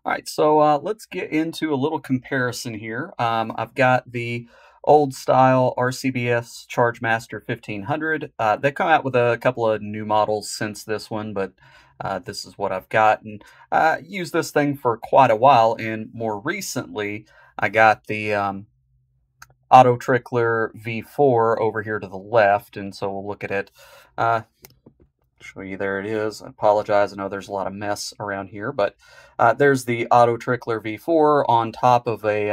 All right, so let's get into a little comparison here. I've got the old style RCBS Chargemaster 1500. They've come out with a couple of new models since this one, but this is what I've got. And I used this thing for quite a while, and more recently, I got the AutoTrickler V4 over here to the left, and so we'll look at it. Show you, there it is. I apologize, I know there's a lot of mess around here, but there's the AutoTrickler V4 on top of a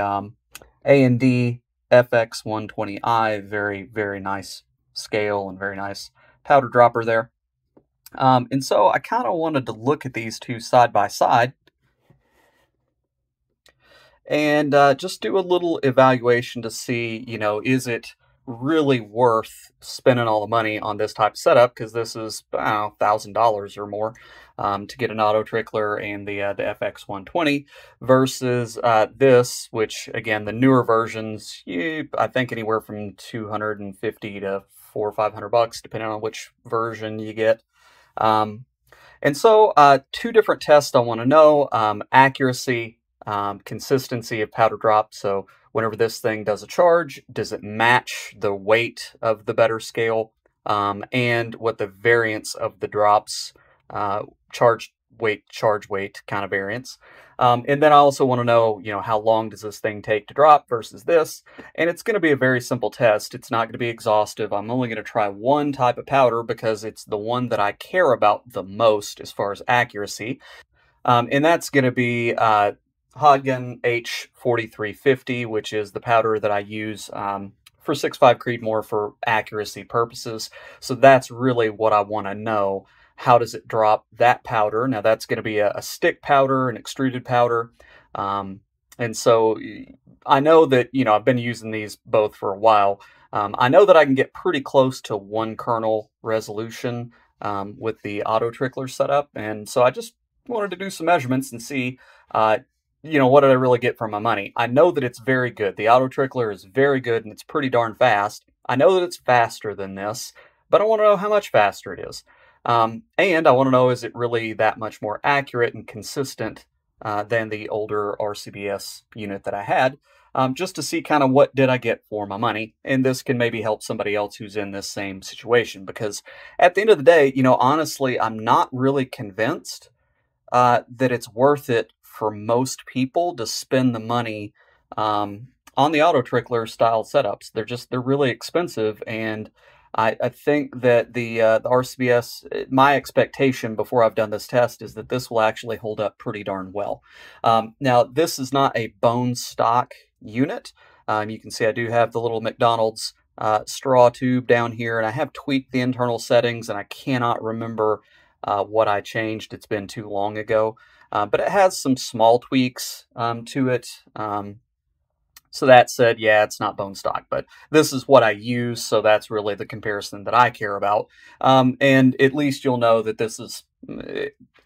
A&D FX120i. Very, very nice scale and very nice powder dropper there. And so I kind of wanted to look at these two side by side and just do a little evaluation to see, is it really worth spending all the money on this type of setup, because this is, I don't know, $1,000 or more to get an AutoTrickler and the FX120 versus this, which again, the newer versions, I think anywhere from $250 to $400 or $500, depending on which version you get. And so two different tests I want to know: accuracy, consistency of powder drop. So whenever this thing does a charge, does it match the weight of the better scale, and what the variance of the drops, charge weight kind of variance. And then I also want to know, how long does this thing take to drop versus this? And it's going to be a very simple test. It's not going to be exhaustive. I'm only going to try one type of powder because it's the one that I care about the most as far as accuracy. And that's going to be Hodgdon H4350, which is the powder that I use for 6.5 Creedmoor for accuracy purposes. So that's really what I want to know. How does it drop that powder? Now that's going to be a stick powder, an extruded powder. And so I know that, I've been using these both for a while. I know that I can get pretty close to 1 kernel resolution with the AutoTrickler setup. And so I just wanted to do some measurements and see, what did I really get for my money? I know that it's very good. The AutoTrickler is very good and it's pretty darn fast. I know that it's faster than this, but I want to know how much faster it is. And I want to know, is it really that much more accurate and consistent than the older RCBS unit that I had, just to see kind of what did I get for my money. And this can maybe help somebody else who's in this same situation, because at the end of the day, honestly, I'm not really convinced that it's worth it for most people to spend the money on the AutoTrickler style setups. They're really expensive, and I think that the RCBS, my expectation before I've done this test is that this will actually hold up pretty darn well. Now, this is not a bone stock unit. You can see I do have the little McDonald's straw tube down here, and I have tweaked the internal settings, and I cannot remember what I changed. It's been too long ago. But it has some small tweaks to it. So that said, yeah, it's not bone stock, but this is what I use, so that's really the comparison that I care about. And at least you'll know that this is,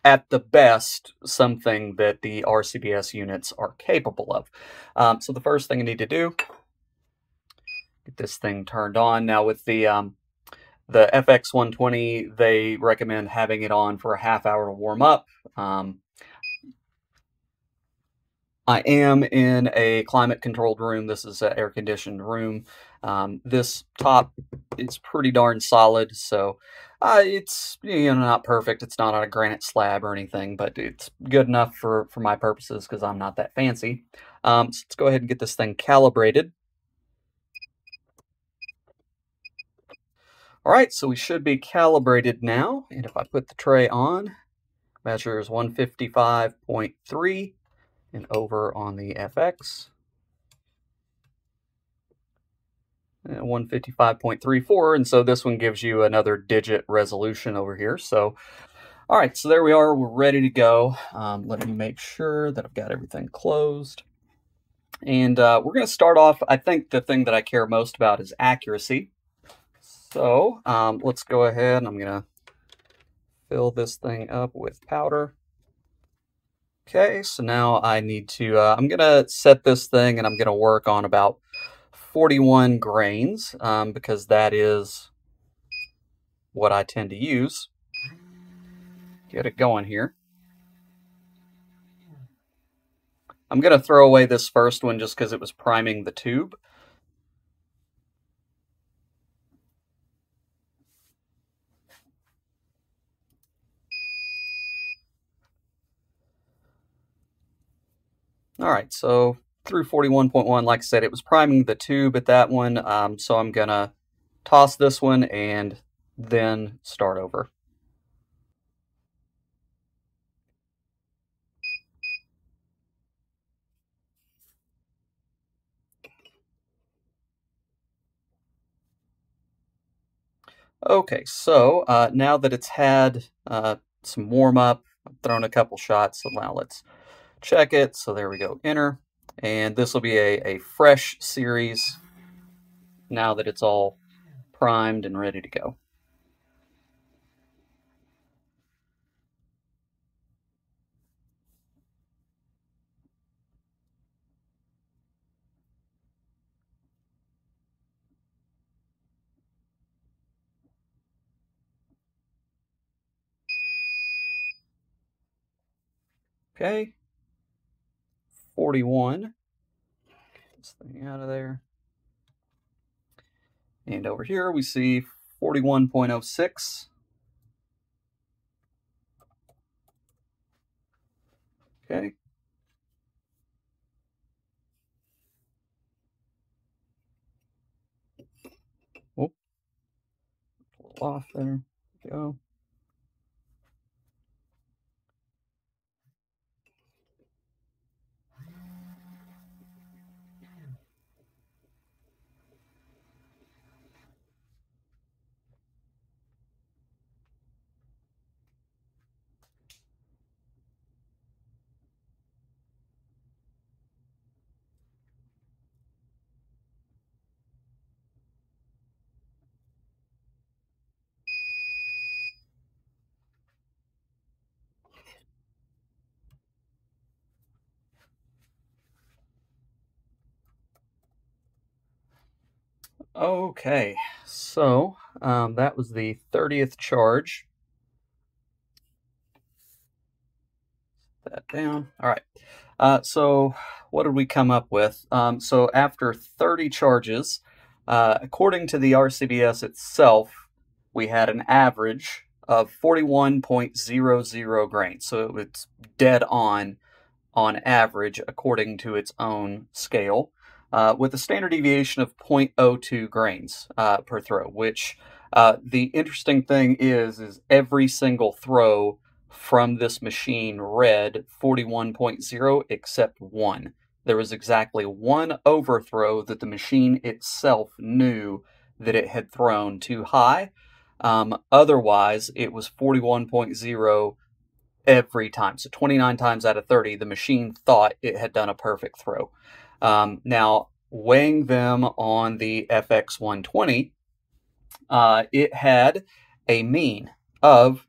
at the best, something that the RCBS units are capable of. So the first thing I need to do, get this thing turned on. Now with the FX120, they recommend having it on for a half hour to warm up. I am in a climate-controlled room. This is an air-conditioned room. This top is pretty darn solid, so it's not perfect. It's not on a granite slab or anything, but it's good enough for my purposes because I'm not that fancy. So let's go ahead and get this thing calibrated. All right, so we should be calibrated now, and if I put the tray on, measures 155.3. and over on the FX, 155.34, and so this one gives you another digit resolution over here. So, all right, so there we are. We're ready to go. Let me make sure that I've got everything closed. And we're going to start off, I think the thing that I care most about is accuracy. So let's go ahead, and I'm going to fill this thing up with powder. Okay, so now I need to, I'm going to set this thing and I'm going to work on about 41 grains because that is what I tend to use. Get it going here. I'm going to throw away this first one just because it was priming the tube. All right, so through 41.1, like I said, it was priming the tube at that one, so I'm going to toss this one and then start over. Okay, so now that it's had some warm up, I've thrown a couple shots, so now let's check it. So there we go, enter. And this will be a fresh series now that it's all primed and ready to go. Okay, 41. Get this thing out of there. And over here we see 41.06. Okay. Oh, a little off there. Go. Okay, so that was the 30th charge. Put that down. All right. So what did we come up with? So after 30 charges, according to the RCBS itself, we had an average of 41.00 grains. So it's dead on average according to its own scale, with a standard deviation of 0.02 grains per throw, which the interesting thing is every single throw from this machine read 41.0 except one. There was exactly one overthrow that the machine itself knew that it had thrown too high. Otherwise, it was 41.0 every time. So 29 times out of 30, the machine thought it had done a perfect throw. Now, weighing them on the FX120, it had a mean of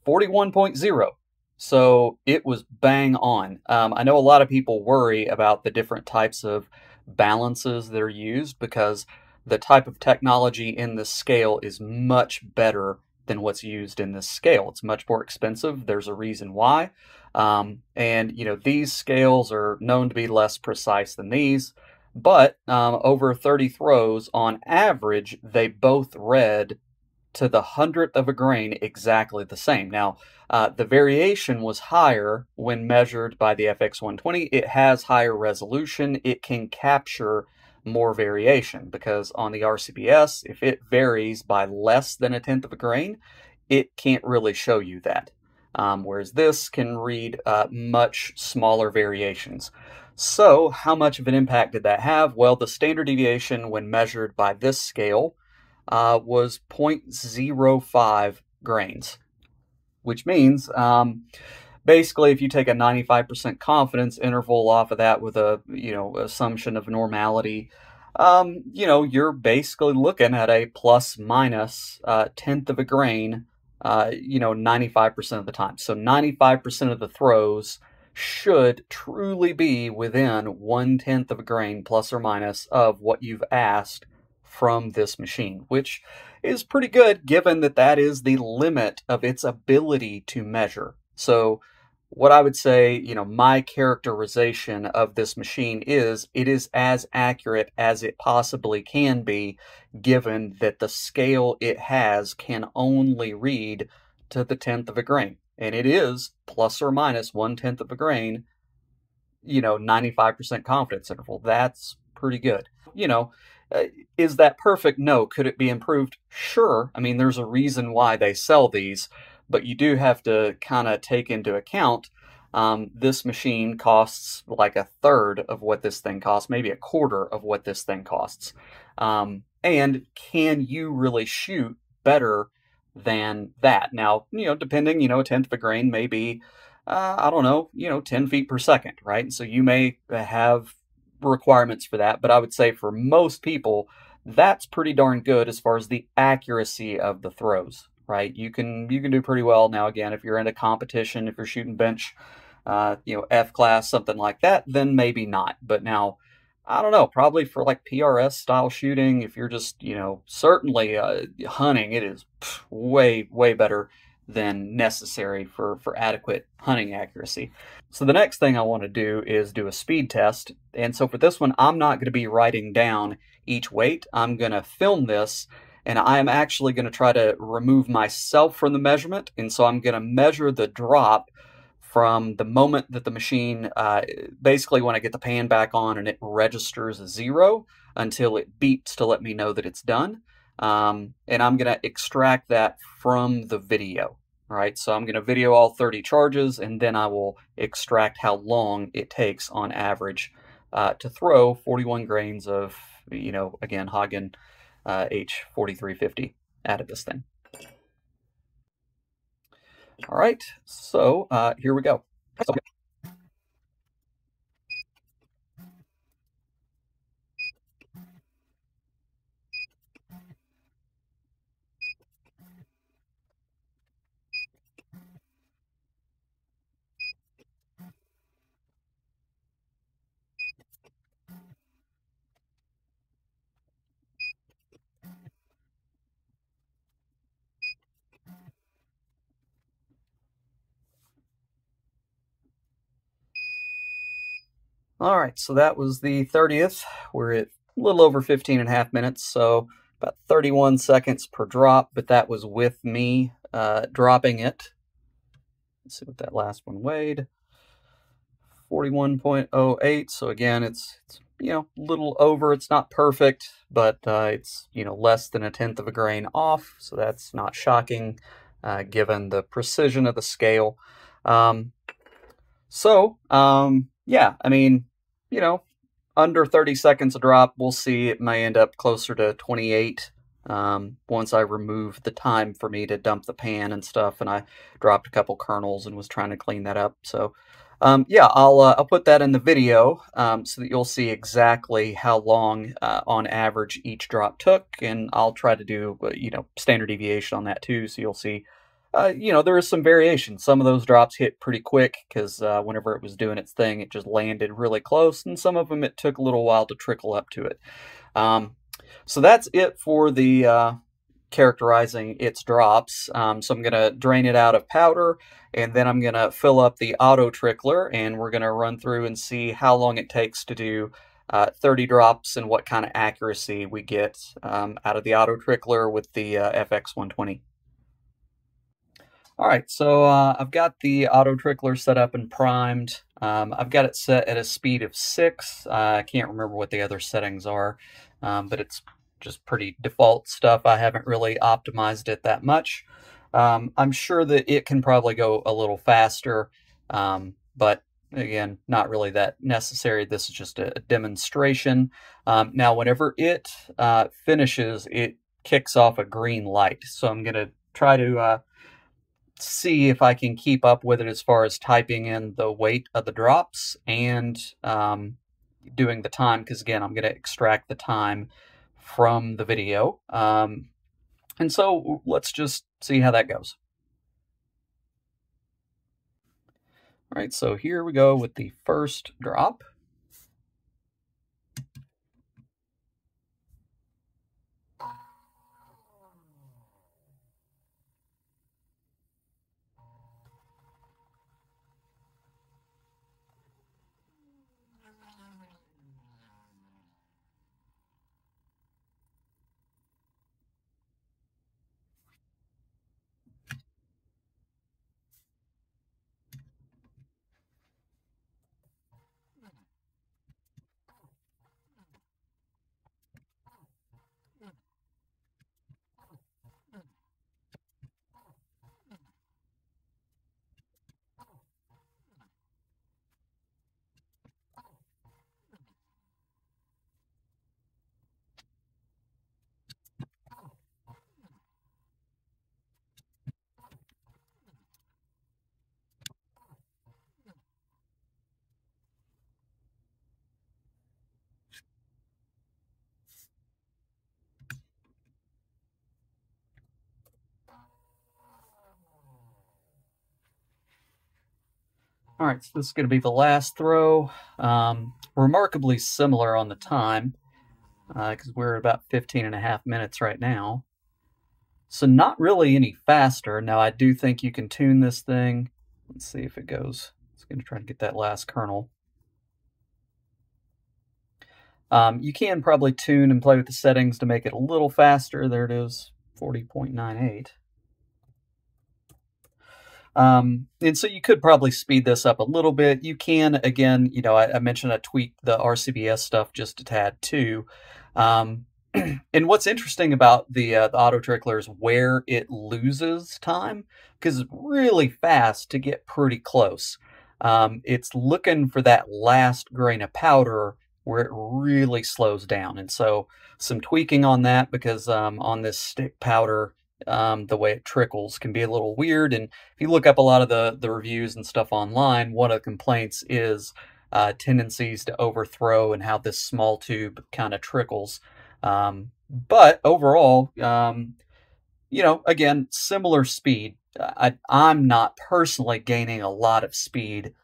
41.0. So it was bang on. I know a lot of people worry about the different types of balances that are used because the type of technology in this scale is much better than what's used in this scale. It's much more expensive. There's a reason why. And, you know, these scales are known to be less precise than these, but over 30 throws, on average, they both read to the 100th of a grain exactly the same. Now, the variation was higher when measured by the FX120. It has higher resolution. It can capture more variation because on the RCBS, if it varies by less than a tenth of a grain, it can't really show you that. Whereas this can read much smaller variations. So, how much of an impact did that have? Well, the standard deviation when measured by this scale was 0.05 grains, which means basically if you take a 95% confidence interval off of that with a assumption of normality, you're basically looking at a plus minus tenth of a grain 95% of the time. So 95% of the throws should truly be within 1/10 of a grain plus or minus of what you've asked from this machine, which is pretty good given that that is the limit of its ability to measure. So what I would say, my characterization of this machine is it is as accurate as it possibly can be, given that the scale it has can only read to the tenth of a grain. And it is plus or minus 1/10 of a grain, 95% confidence interval. That's pretty good. Uh, is that perfect? No. Could it be improved? Sure. I mean, there's a reason why they sell these, but you do have to kind of take into account this machine costs like a third of what this thing costs, maybe a quarter of what this thing costs. And can you really shoot better than that? Now, depending, a tenth of a grain may be I don't know, 10 feet per second, right? So you may have requirements for that, but I would say for most people, that's pretty darn good as far as the accuracy of the throws, right? You can do pretty well. Now, again, if you're in a competition, if you're shooting bench, F class, something like that, then maybe not. But now, I don't know, probably for like PRS style shooting, if you're just, certainly hunting, it is way, way better than necessary for adequate hunting accuracy. So the next thing I want to do is do a speed test. And so for this one, I'm not going to be writing down each weight. I'm going to film this, and I'm actually going to try to remove myself from the measurement. And so I'm going to measure the drop from the moment that the machine, basically when I get the pan back on and it registers a 0 until it beeps to let me know that it's done. And I'm going to extract that from the video. All right, so I'm going to video all 30 charges, and then I will extract how long it takes on average to throw 41 grains of, again, Hodgdon H4350 out of this thing. All right, so here we go. All right, so that was the 30th. We're at a little over 15 and a half minutes, so about 31 seconds per drop, but that was with me dropping it. Let's see what that last one weighed. 41.08, so again, it's a little over. It's not perfect, but it's, less than a tenth of a grain off, so that's not shocking given the precision of the scale. Yeah, I mean, under 30 seconds a drop, we'll see. It may end up closer to 28 once I remove the time for me to dump the pan and stuff, and I dropped a couple kernels and was trying to clean that up. So, yeah, I'll put that in the video so that you'll see exactly how long on average each drop took, and I'll try to do standard deviation on that too, so you'll see. There is some variation. Some of those drops hit pretty quick because whenever it was doing its thing, it just landed really close, and some of them it took a little while to trickle up to it. So that's it for the characterizing its drops. So I'm going to drain it out of powder, and then I'm going to fill up the AutoTrickler, and we're going to run through and see how long it takes to do 30 drops and what kind of accuracy we get out of the AutoTrickler with the FX120. All right, so I've got the AutoTrickler set up and primed. I've got it set at a speed of 6. I can't remember what the other settings are, but it's just pretty default stuff. I haven't really optimized it that much. I'm sure that it can probably go a little faster, but again, not really that necessary. This is just a demonstration. Now, whenever it finishes, it kicks off a green light. So I'm going to try to see if I can keep up with it as far as typing in the weight of the drops and doing the time, because again, I'm going to extract the time from the video. And so let's just see how that goes. All right, so here we go with the first drop. All right, so this is going to be the last throw. Remarkably similar on the time, because we're at about 15.5 minutes right now. So not really any faster. Now I do think you can tune this thing. Let's see if it goes. It's going to try to get that last kernel. You can probably tune and play with the settings to make it a little faster. There it is, 40.98. And so you could probably speed this up a little bit. You can, again, you know, I mentioned I tweaked the RCBS stuff just a tad too. And what's interesting about the AutoTrickler is where it loses time, because it's really fast to get pretty close. It's looking for that last grain of powder where it really slows down. And so some tweaking on that, because on this stick powder, the way it trickles can be a little weird. And if you look up a lot of the reviews and stuff online, one of the complaints is tendencies to overthrow and how this small tube kind of trickles. But overall, you know, again, similar speed. I'm not personally gaining a lot of speed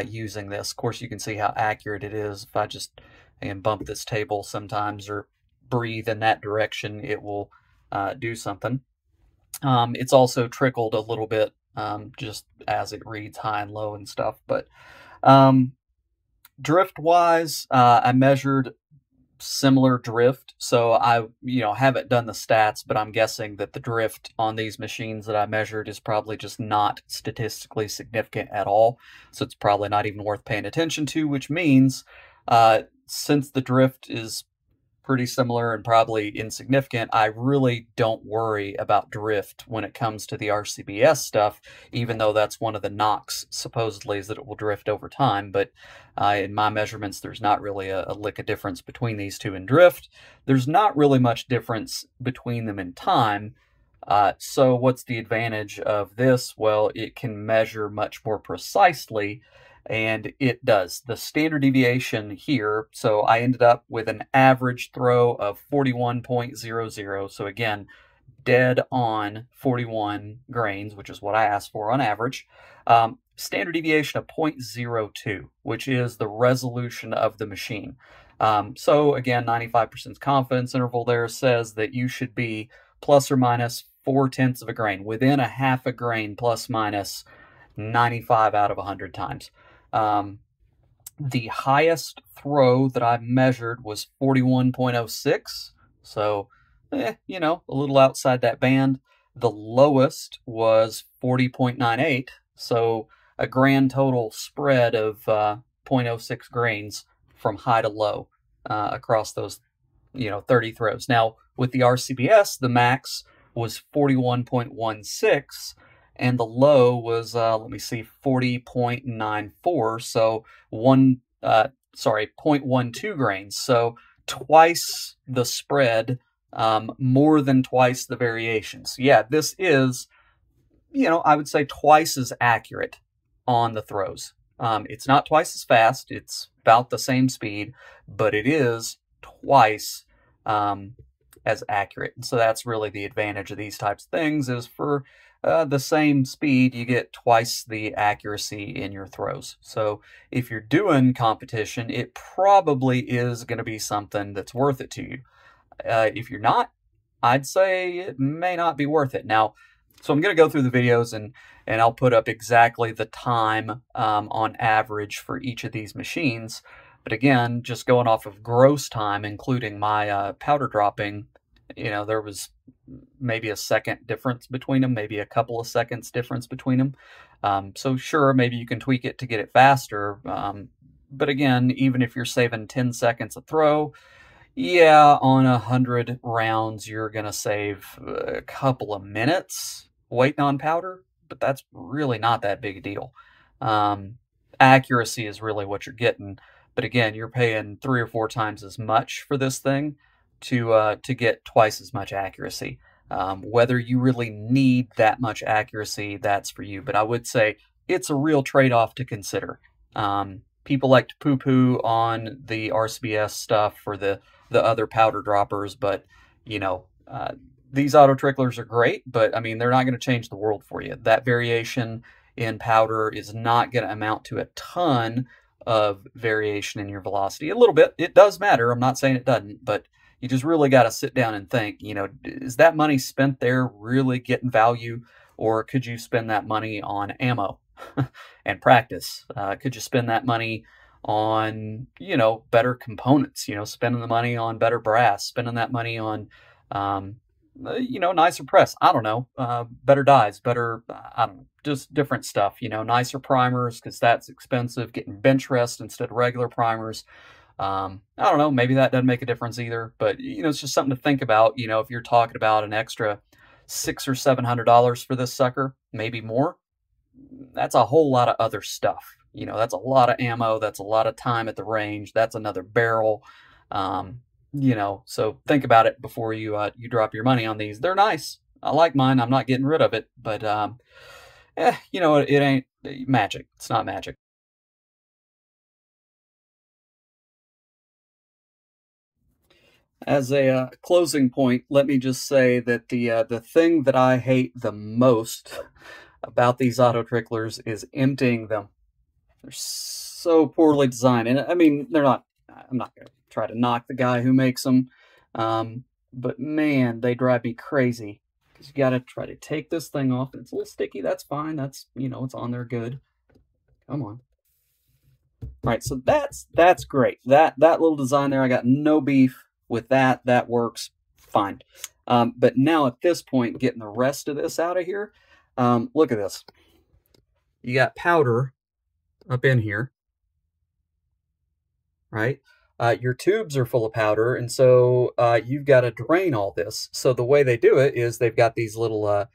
using this. Of course, you can see how accurate it is. If I just bump this table sometimes or breathe in that direction, it will do something. It's also trickled a little bit just as it reads high and low and stuff. But drift-wise, I measured similar drift. So I, haven't done the stats, but I'm guessing that the drift on these machines that I measured is probably just not statistically significant at all. So it's probably not even worth paying attention to, which means since the drift is pretty similar and probably insignificant, I really don't worry about drift when it comes to the RCBS stuff, even though that's one of the knocks, supposedly, is that it will drift over time. But in my measurements, there's not really a lick of difference between these two in drift. There's not really much difference between them in time. So what's the advantage of this? Well, it can measure much more precisely, and it does. The standard deviation here, so I ended up with an average throw of 41.00. So again, dead on 41 grains, which is what I asked for on average. Standard deviation of 0.02, which is the resolution of the machine. So again, 95% confidence interval there says that you should be plus or minus 0.4 of a grain, within a half a grain plus minus 95 out of 100 times. The highest throw that I measured was 41.06, so a little outside that band. The lowest was 40.98, so a grand total spread of 0.06 grains from high to low across those 30 throws. Now with the RCBS, the max was 41.16, and the low was, 40.94, so 0.12 grains. So twice the spread, more than twice the variations. Yeah, this is, I would say twice as accurate on the throws. It's not twice as fast, it's about the same speed, but it is twice as accurate. And so that's really the advantage of these types of things, is for the same speed, you get twice the accuracy in your throws. So if you're doing competition, it probably is going to be something that's worth it to you. If you're not, I'd say it may not be worth it. Now, so I'm going to go through the videos and I'll put up exactly the time on average for each of these machines. But again, just going off of gross time, including my powder dropping, there was maybe a second difference between them, maybe a couple of seconds difference between them. So sure, maybe you can tweak it to get it faster. But again, even if you're saving 10 seconds a throw, yeah, on 100 rounds, you're going to save a couple of minutes waiting on powder, but that's really not that big a deal. Accuracy is really what you're getting. But again, you're paying 3 or 4 times as much for this thing to get twice as much accuracy. Whether you really need that much accuracy, that's for you. But I would say it's a real trade-off to consider. People like to poo-poo on the RCBS stuff for the other powder droppers, but these AutoTricklers are great, but I mean, they're not going to change the world for you. That variation in powder is not going to amount to a ton of variation in your velocity. A little bit, it does matter. I'm not saying it doesn't, but you just really got to sit down and think, you know, is that money spent there really getting value, or could you spend that money on ammo and practice? Could you spend that money on, you know, better components, you know, spending the money on better brass, spending that money on, you know, nicer press, I don't know, better dies, better, I don't know, just different stuff, you know, nicer primers, because that's expensive, getting bench rest instead of regular primers. I don't know, maybe that doesn't make a difference either, but, you know, it's just something to think about. You know, if you're talking about an extra $600 or $700 for this sucker, maybe more, that's a whole lot of other stuff. You know, that's a lot of ammo, that's a lot of time at the range, that's another barrel. You know, so think about it before you you drop your money on these. They're nice. I like mine. I'm not getting rid of it, but you know, it ain't magic. It's not magic. As a closing point, let me just say that the thing that I hate the most about these auto tricklers is emptying them. They're so poorly designed, and I mean, they're not. I'm not going to try to knock the guy who makes them, but man, they drive me crazy because you got to try to take this thing off. And it's a little sticky. That's fine. That's, you know, it's on there good. Come on. All right, so that's great. That little design there, I got no beef with that. That works fine. But now at this point, getting the rest of this out of here, look at this. You got powder up in here, right? Your tubes are full of powder, and so you've got to drain all this. So the way they do it is they've got these little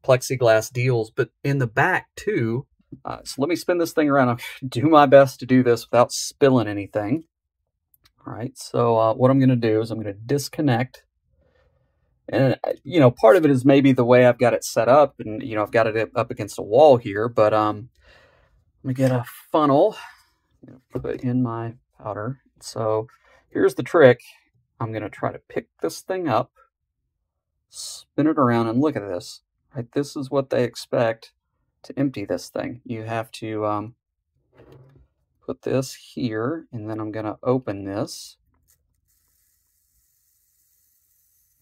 plexiglass deals, but in the back too. So let me spin this thing around. I'll do my best to do this without spilling anything. All right, so what I'm going to do is I'm going to disconnect. And, you know, part of it is maybe the way I've got it set up, and, you know, I've got it up against a wall here, but let me get a funnel, put in my powder. So here's the trick. I'm going to try to pick this thing up, spin it around, and look at this. Right, this is what they expect to empty this thing. You have to put this here, and then I'm going to open this.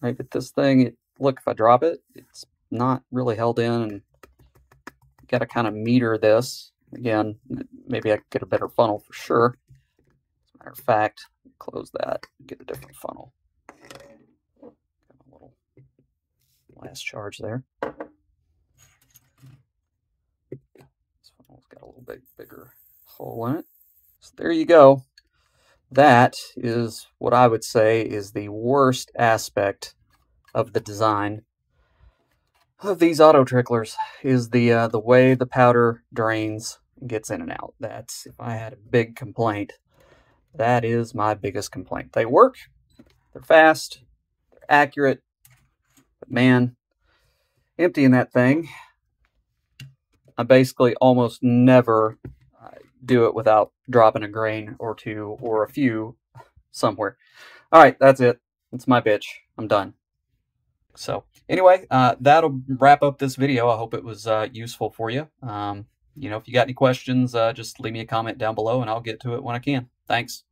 Right, but this thing, look, if I drop it, it's not really held in, and you got to kind of meter this. Again, maybe I could get a better funnel for sure. As a matter of fact, close that, get a different funnel. Got a little last charge there. This funnel's got a little bit bigger hole in it. So there you go. That is what I would say is the worst aspect of the design of these auto tricklers, is the way the powder drains and gets in and out. That's, if I had a big complaint, that is my biggest complaint. They work, they're fast, they're accurate, but man, emptying that thing, I basically almost never do it without dropping a grain or two or a few somewhere. All right, that's it. That's my bitch. I'm done. So anyway, that'll wrap up this video. I hope it was useful for you. You know, if you got any questions, just leave me a comment down below and I'll get to it when I can. Thanks.